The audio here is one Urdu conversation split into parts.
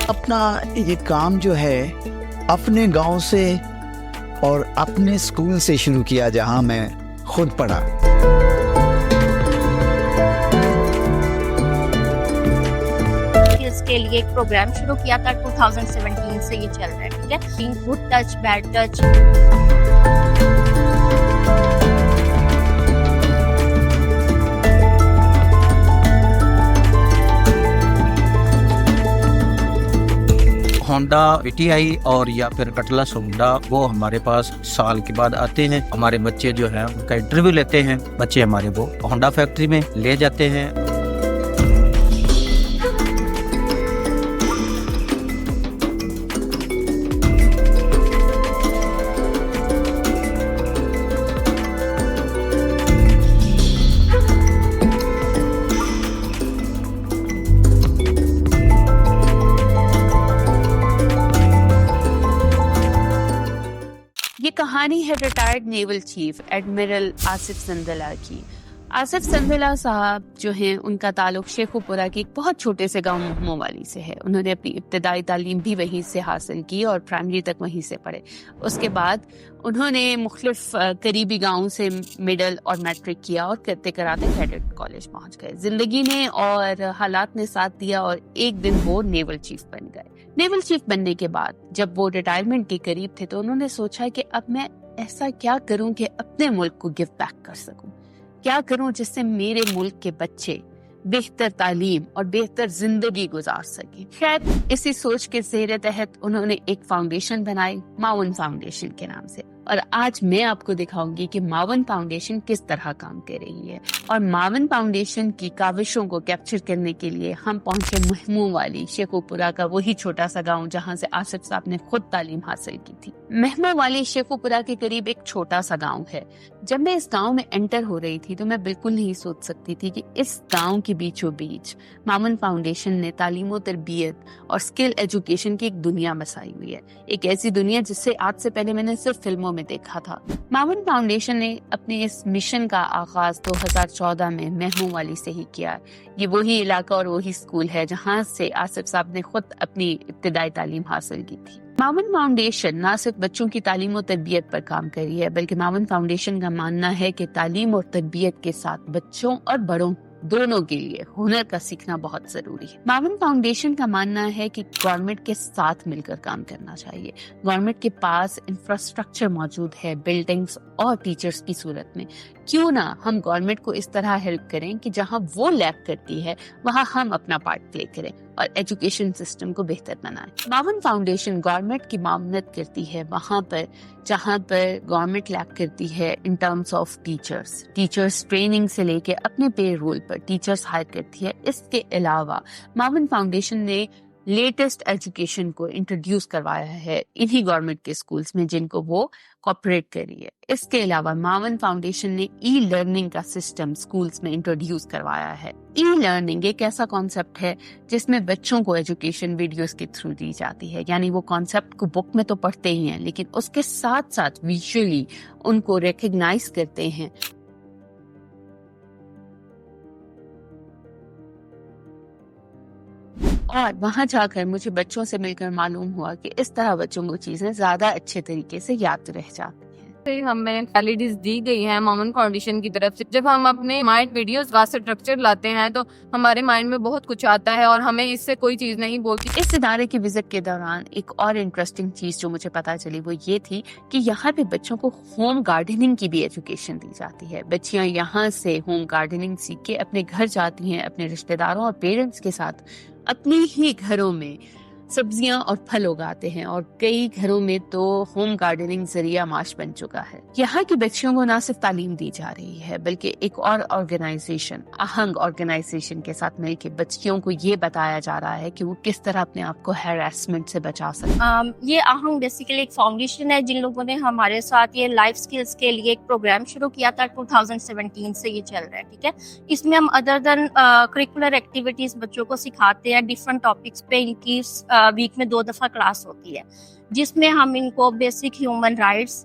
اپنا یہ کام جو ہے اپنے گاؤں سے اور اپنے اسکول سے شروع کیا جہاں میں خود پڑھا. کے لیے ایک پروگرام شروع کیا تھا 2017 سے یہ چل رہا ہے. ٹھیک ہے, good touch bed touch. Honda VTI اور یا پھر کٹلس ہونڈا وہ ہمارے پاس سال کے بعد آتے ہیں. ہمارے بچے جو ہیں ان کا انٹرویو لیتے ہیں, بچے ہمارے وہ ہونڈا فیکٹری میں لے جاتے ہیں. یہ کہانی ہے retired naval chief admiral Asif Sandila کی. آصف زندلہ صاحب جو ہیں ان کا تعلق شیخوپورہ کے ایک بہت چھوٹے سے گاؤں مہموں والی سے ہے. انہوں نے اپنی ابتدائی تعلیم بھی وہیں سے حاصل کی اور پرائمری تک وہیں سے پڑھے. اس کے بعد انہوں نے مختلف قریبی گاؤں سے مڈل اور میٹرک کیا اور کرتے کراتے کیڈٹ کالج پہنچ گئے. زندگی نے اور حالات نے ساتھ دیا اور ایک دن وہ نیول چیف بن گئے. نیول چیف بننے کے بعد جب وہ ریٹائرمنٹ کے قریب تھے تو انہوں نے سوچا کہ اب میں ایسا کیا کروں کہ اپنے ملک کو گیو بیک کر سکوں, کیا کروں جس سے میرے ملک کے بچے بہتر تعلیم اور بہتر زندگی گزار سکیں. خیر اسی سوچ کے زیر تحت انہوں نے ایک فاؤنڈیشن بنائی معاون فاؤنڈیشن کے نام سے. اور آج میں آپ کو دکھاؤں گی کہ معاون فاؤنڈیشن کس طرح کام کر رہی ہے. اور معاون فاؤنڈیشن کی کاوشوں کو کیپچر کرنے کے لیے ہم پہنچے مہموں والی شیخوپورہ کا وہی چھوٹا سا گاؤں جہاں سے آصف صاحب نے خود تعلیم حاصل کی تھی. مہموں والی شیخوپورہ کے قریب ایک چھوٹا سا گاؤں ہے. جب میں اس گاؤں میں انٹر ہو رہی تھی تو میں بالکل نہیں سوچ سکتی تھی کہ اس گاؤں کے بیچوں بیچ معاون فاؤنڈیشن نے تعلیم و تربیت اور اسکل ایجوکیشن کی ایک دنیا بسائی ہوئی ہے. ایک ایسی دنیا جس سے آج سے پہلے میں نے صرف فلموں میں دیکھا تھا. معاون فاؤنڈیشن نے اپنے اس مشن کا آغاز 2014 میں مہموں والی سے ہی کیا. یہ وہی علاقہ اور وہی اسکول ہے جہاں سے آصف صاحب نے خود اپنی ابتدائی تعلیم حاصل کی تھی. معاون فاؤنڈیشن نہ صرف بچوں کی تعلیم و تربیت پر کام کر رہی ہے بلکہ معاون فاؤنڈیشن کا ماننا ہے کہ تعلیم اور تربیت کے ساتھ بچوں اور بڑوں دونوں کے لیے ہنر کا سیکھنا بہت ضروری ہے. معاون فاؤنڈیشن کا ماننا ہے کہ گورنمنٹ کے ساتھ مل کر کام کرنا چاہیے. گورنمنٹ کے پاس انفراسٹرکچر موجود ہے بلڈنگز اور ٹیچرز کی صورت میں. کیوں نہ ہم گورنمنٹ کو اس طرح ہیلپ کریں کہ جہاں وہ لیک کرتی ہے وہاں ہم اپنا پارٹ پلے کریں اور ایجوکیشن سسٹم کو بہتر بنائیں. معاون فاؤنڈیشن گورنمنٹ کی معاونت کرتی ہے وہاں پر جہاں پر گورنمنٹ لیک کرتی ہے in terms of teachers training سے لے کے اپنے پے رول پر ٹیچرز ہائر کرتی ہے. اس کے علاوہ معاون فاؤنڈیشن نے لیٹسٹ ایجوکیشن کو انٹروڈیوس کروایا ہے انہی گورنمنٹ کے اسکولز میں جن کو وہ کوآپریٹ کر رہی ہے. اس کے علاوہ معاون فاؤنڈیشن نے ای لرننگ کا سسٹم اسکولز میں انٹروڈیوس کروایا ہے. ای لرننگ ایک ایسا کانسیپٹ ہے جس میں بچوں کو ایجوکیشن ویڈیوز کے تھرو دی جاتی ہے. یعنی وہ کانسیپٹ کو بک میں تو پڑھتے ہی ہیں لیکن اس کے ساتھ ساتھ ویژولی ان کو ریکگنائز کرتے ہیں. اور وہاں جا کر مجھے بچوں سے مل کر معلوم ہوا کہ اس طرح بچوں کو چیزیں زیادہ اچھے طریقے سے یاد رہ جاتی ہیں. ہمیں ایلڈیز دی گئی ہے معاون فاؤنڈیشن کی طرف سے. جب ہم اپنے مائنڈ ویڈیوز کا اسٹرکچر لاتے ہیں تو ہمارے مائنڈ میں بہت کچھ آتا ہے اور ہمیں اس سے کوئی چیز نہیں بولتی. اس ادارے کی وزٹ کے دوران ایک اور انٹرسٹنگ چیز جو مجھے پتا چلی وہ یہ تھی کہ یہاں پہ بچوں کو ہوم گارڈننگ کی بھی ایجوکیشن دی جاتی ہے. بچیاں یہاں سے ہوم گارڈننگ سیکھ کے اپنے گھر جاتی ہیں اپنے رشتہ داروں اور پیرنٹس کے ساتھ اپنے ہی گھروں میں سبزیاں اور پھل اگاتے ہیں اور کئی گھروں میں تو ہوم گارڈننگ ذریعہ معاش بن چکا ہے. یہاں کی بچیوں کو نہ صرف تعلیم دی جا رہی ہے بلکہ ایک اور آرگنائزیشن اہنگ آرگنائزیشن کے ساتھ مل کے بچیوں کو یہ بتایا جا رہا ہے کہ وہ کس طرح اپنے آپ کو ہیراسمنٹ سے بچا سکتے. یہ اہنگ بیسیکلی ایک فاؤنڈیشن ہے جن لوگوں نے ہمارے ساتھ یہ لائف سکلز کے لیے ایک پروگرام شروع کیا تھا 2017 سے یہ چل رہا ہے. ٹھیک ہے, اس میں ہم ادر دین کریکولر ایکٹیویٹیز بچوں کو سکھاتے ہیں ڈفرنٹ ٹاپکس پہ. ان کی ویک میں 2 دفعہ کلاس ہوتی ہے جس میں ہم ان کو بیسک ہیومن رائٹس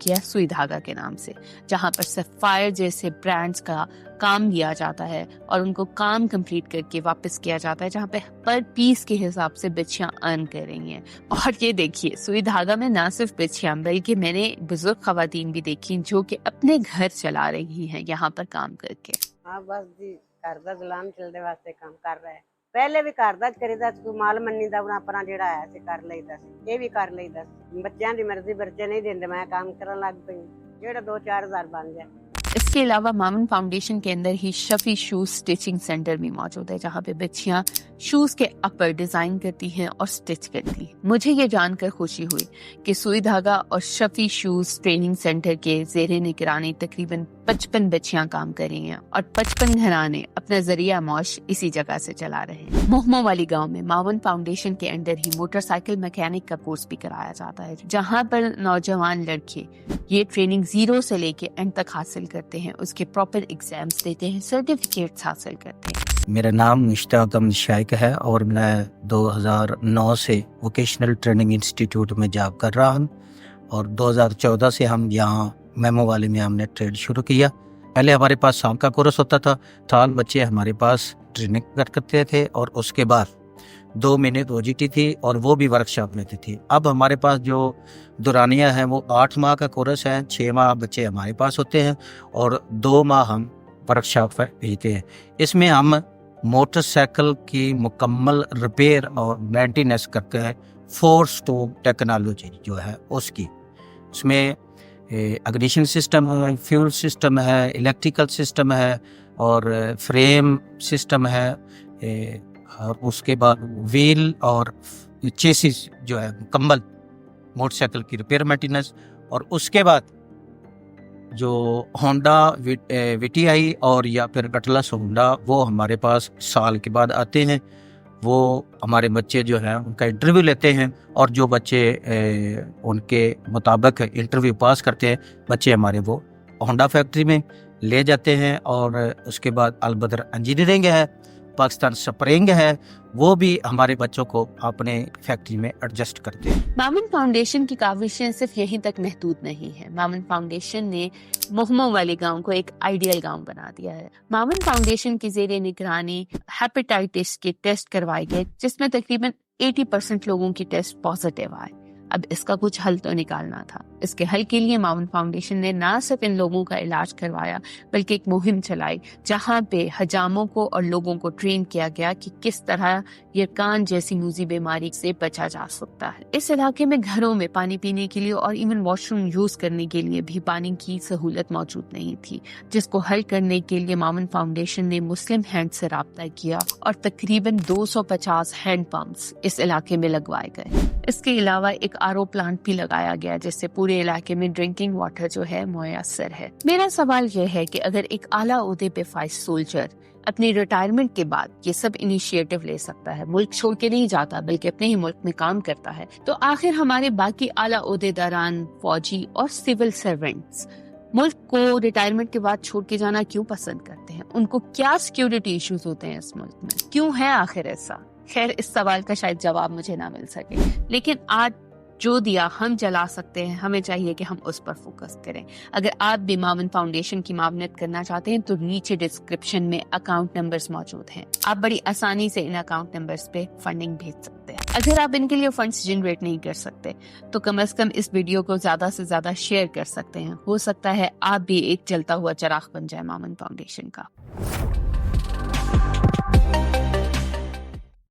کیا سوئی دھاگا کے نام سے، جہاں پر سفائر جیسے برانڈز کا کام لیا جاتا ہے اور ان کو کام کمپلیٹ کر کے واپس کیا جاتا ہے، جہاں پہ پر پیس کے حساب سے بچیاں ارن کر رہی ہیں۔ اور یہ دیکھیے سوئی دھاگا میں نہ صرف بچیاں بلکہ میں نے بزرگ خواتین بھی دیکھی جو کہ اپنے گھر چلا رہی ہیں یہاں پر کام کر کے۔ ہاں بس جی گھر دا غلام چلنے واسطے کام کر رہا ہے، پہلے بھی گھر دا کریدا کوئی مال منی دا اپنا جڑا آیا سی کر لਈਦਾ ਸੀ، ਇਹ ਵੀ ਕਰ ਲਈਦਾ ਸੀ، ਬੱਚਿਆਂ ਦੀ ਮਰਜ਼ੀ ਬੱਚੇ ਨਹੀਂ ਦਿੰਦੇ، ਮੈਂ ਕੰਮ ਕਰਨ ਲੱਗ ਪਈ ਜਿਹੜਾ 2-4 ਹਜ਼ਾਰ ਬਣ ਜਾਏ۔ اس کے علاوہ مامن فاؤنڈیشن کے اندر ہی شفی شوز سٹیچنگ سینٹر بھی موجود ہے، جہاں پہ بچیاں شوز کے اپر ڈیزائن کرتی ہیں اور سٹچ کرتی ہیں۔ مجھے یہ جان کر خوشی ہوئی کہ سوئی دھاگا اور شفی شوز ٹریننگ سینٹر کے زیر نگرانی تقریباً 55 بچیاں کام کر رہی ہیں اور 55 گھرانے اپنا ذریعہ معاش اسی جگہ سے چلا رہے ہیں۔ مہمو والی گاؤں میں ماون فاؤنڈیشن کے انڈر ہی موٹر سائیکل میکینک کا کورس بھی کرایا جاتا ہے، جہاں پر نوجوان لڑکے یہ ٹریننگ 0 سے لے کے اینڈ تک حاصل کرتے ہیں، اس کے پراپر ایگزامز دیتے ہیں، سرٹیفکیٹس حاصل کرتے ہیں۔ میرا نام مشتاق احمد شائق ہے اور میں 2009 سے ووکیشنل ٹریننگ انسٹیٹیوٹ میں جاب کر رہا ہوں، اور 2014 سے ہم یہاں میمو والے میں ہم نے ٹرین شروع کیا۔ پہلے ہمارے پاس سال کا کورس ہوتا تھا، سال بچے ہمارے پاس ٹریننگ کرتے تھے، اور اس کے بعد 2 مہینے OGT تھی اور وہ بھی ورکشاپ میں تھی۔ اب ہمارے پاس جو دورانیہ ہے وہ 8 ماہ کا کورس ہے، 6 ماہ بچے ہمارے پاس ہوتے ہیں اور 2 ماہ ہم ورکشاپ پر بھیجتے ہیں۔ اس میں ہم موٹر سائیکل کی مکمل ریپیئر اور مینٹیننس کرتے ہیں، 4 اسٹوک ٹیکنالوجی جو ہے اس کی، اس میں اگنیشن سسٹم ہے، فیول سسٹم ہے، الیکٹریکل سسٹم ہے اور فریم سسٹم ہے، اور اس کے بعد ویل اور چیسس جو ہے مکمل موٹر سائیکل کی ریپیئر مینٹیننس، اور اس کے بعد جو ہونڈا VTI اور یا پھر کٹلس ہونڈا وہ ہمارے پاس سال کے بعد آتے ہیں، وہ ہمارے بچے جو ہیں ان کا انٹرویو لیتے ہیں، اور جو بچے ان کے مطابق انٹرویو پاس کرتے ہیں بچے ہمارے وہ ہونڈا فیکٹری میں لے جاتے ہیں، اور اس کے بعد البدر انجینئرنگ ہے، پاکستان سپرنگ ہے، وہ بھی ہمارے بچوں کو اپنے فیکٹری میں ایڈجسٹ کرتے ہیں۔ مامن فاؤنڈیشن کی کاوشیں صرف یہیں تک محدود نہیں ہے۔ مامن فاؤنڈیشن نے مہمو والے گاؤں کو ایک آئیڈیل گاؤں بنا دیا ہے۔ مامن فاؤنڈیشن کی زیر نگرانی ہیپیٹائٹس کے ٹیسٹ کروائے گئے، جس میں تقریباً 80% لوگوں کی ٹیسٹ پازیٹیو آئے۔ اب اس کا کچھ حل تو نکالنا تھا۔ اس کے حل کے لیے ماون فاؤنڈیشن نے نہ صرف ان لوگوں کا علاج کروایا بلکہ ایک مہم چلائی جہاں پہ حجاموں کو اور لوگوں کو ٹرین کیا گیا کہ کس طرح یرکان جیسی موذی بیماری سے بچا جا سکتا ہے۔ اس علاقے میں گھروں میں پانی پینے کے لیے اور ایون واش روم یوز کرنے کے لیے بھی پانی کی سہولت موجود نہیں تھی، جس کو حل کرنے کے لیے ماون فاؤنڈیشن نے مسلم ہینڈ سے رابطہ کیا اور تقریباً 250 ہینڈ پمپس اس علاقے میں لگوائے گئے۔ اس کے علاوہ ایک RO پلانٹ بھی لگایا گیا جس سے پورے علاقے میں ڈرنکنگ واٹر جو ہے میسر ہے۔ میرا سوال یہ ہے کہ اگر ایک اعلیٰ عہدے پہ فائز سولجر اپنی ریٹائرمنٹ کے بعد یہ سب انیشیٹو لے سکتا ہے، ملک چھوڑ کے نہیں جاتا بلکہ اپنے ہی ملک میں کام کرتا ہے، تو آخر ہمارے باقی اعلیٰ عہدے داران، فوجی اور سول سرونٹس ملک کو ریٹائرمنٹ کے بعد چھوڑ کے جانا کیوں پسند کرتے ہیں؟ ان کو کیا سیکیورٹی ایشوز ہوتے ہیں اس ملک میں؟ کیوں ہے آخر ایسا؟ خیر، اس سوال کا شاید جواب مجھے نہ مل سکے، لیکن آج جو دیا ہم جلا سکتے ہیں، ہمیں چاہیے کہ ہم اس پر فوکس کریں۔ اگر آپ بھی ماون فاؤنڈیشن کی معاونت کرنا چاہتے ہیں تو نیچے ڈسکرپشن میں اکاؤنٹ نمبرز موجود ہیں، آپ بڑی آسانی سے ان اکاؤنٹ نمبرز پہ فنڈنگ بھیج سکتے ہیں۔ اگر آپ ان کے لیے فنڈز جنریٹ نہیں کر سکتے تو کم از کم اس ویڈیو کو زیادہ سے زیادہ شیئر کر سکتے ہیں، ہو سکتا ہے آپ بھی ایک جلتا ہوا چراغ بن جائے ماون فاؤنڈیشن کا۔